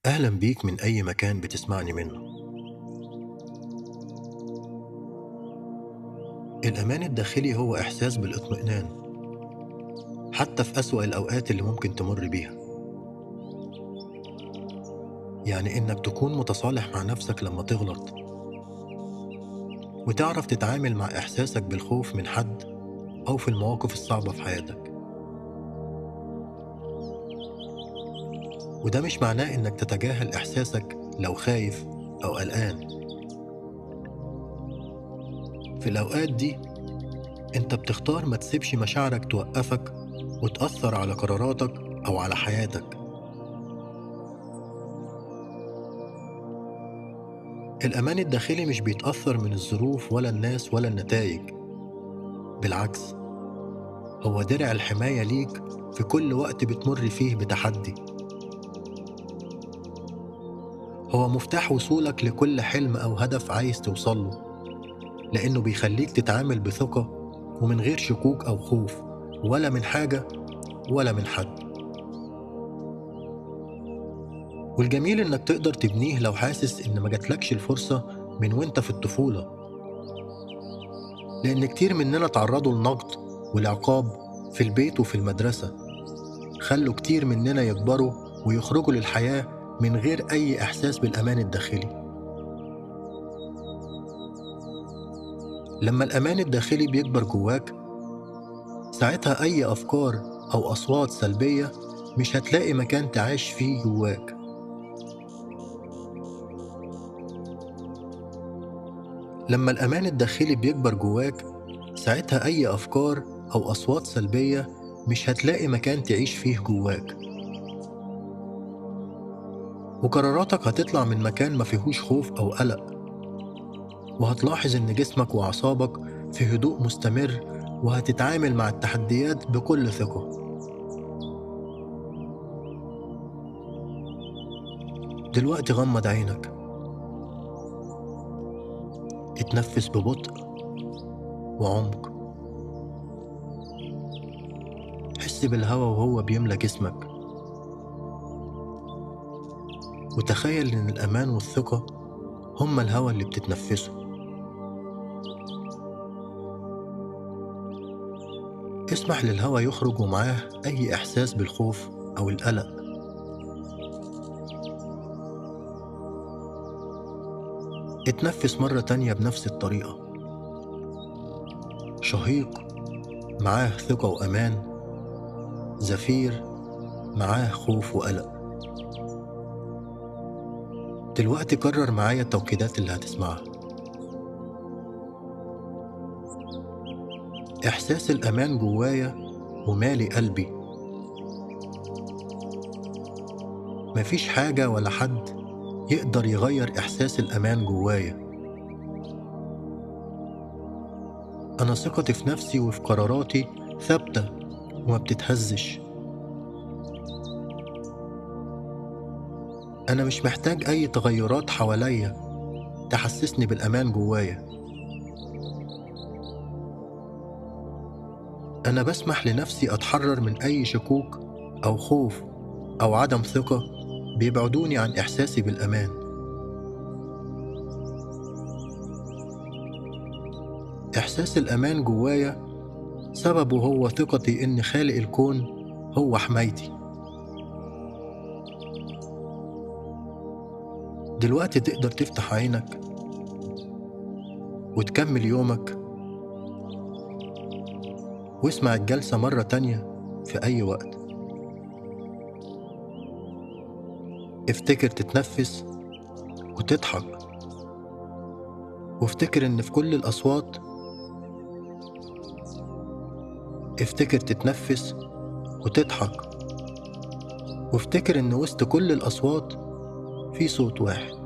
أهلا بيك من أي مكان بتسمعني منه. الأمان الداخلي هو إحساس بالاطمئنان حتى في أسوأ الأوقات اللي ممكن تمر بيها. يعني إنك تكون متصالح مع نفسك لما تغلط، وتعرف تتعامل مع إحساسك بالخوف من حد أو في المواقف الصعبة في حياتك. وده مش معناه إنك تتجاهل إحساسك لو خايف أو قلقان. في الأوقات دي أنت بتختار ما تسيبش مشاعرك توقفك وتأثر على قراراتك أو على حياتك. الأمان الداخلي مش بيتأثر من الظروف ولا الناس ولا النتائج، بالعكس، هو درع الحماية ليك في كل وقت بتمر فيه بتحدي. هو مفتاح وصولك لكل حلم أو هدف عايز توصله، لأنه بيخليك تتعامل بثقة ومن غير شكوك أو خوف، ولا من حاجة ولا من حد. والجميل إنك تقدر تبنيه لو حاسس إن ما جاتلكش الفرصة من وإنت في الطفولة، لأن كتير مننا تعرضوا لنقد والعقاب في البيت وفي المدرسة، خلوا كتير مننا يكبروا ويخرجوا للحياة من غير أي إحساس بالأمان الداخلي. لما الأمان الداخلي بيكبر جواك، ساعتها أي أفكار أو أصوات سلبية مش هتلاقي مكان تعيش فيه جواك. لما الأمان الداخلي بيكبر جواك، ساعتها أي أفكار أو أصوات سلبية مش هتلاقي مكان تعيش فيه جواك، وقراراتك هتطلع من مكان ما فيهوش خوف أو قلق. وهتلاحظ إن جسمك وأعصابك في هدوء مستمر، وهتتعامل مع التحديات بكل ثقة. دلوقتي غمض عينك، اتنفس ببطء وعمق، حس بالهواء وهو بيملى جسمك، وتخيل إن الأمان والثقة هما الهواء اللي بتتنفسه. اسمح للهواء يخرج ومعاه أي إحساس بالخوف أو القلق. اتنفس مرة تانية بنفس الطريقة، شهيق معاه ثقة وأمان، زفير معاه خوف وقلق. دلوقتي كرر معايا التوكيدات اللي هتسمعها. إحساس الأمان جوايا ومالي قلبي. مفيش حاجة ولا حد يقدر يغير إحساس الأمان جوايا. أنا ثقتي في نفسي وفي قراراتي ثابتة وما بتتهزش. أنا مش محتاج أي تغيرات حواليا تحسسني بالأمان جوايا. أنا بسمح لنفسي أتحرر من أي شكوك أو خوف أو عدم ثقة بيبعدوني عن إحساسي بالأمان. إحساس الأمان جوايا سببه هو ثقتي إن خالق الكون هو حمايتي. دلوقتي تقدر تفتح عينك وتكمل يومك، واسمع الجلسة مرة تانية في أي وقت. افتكر تتنفس وتضحك، وافتكر إن في كل الأصوات افتكر تتنفس وتضحك وافتكر إن وسط كل الأصوات في صوت واحد.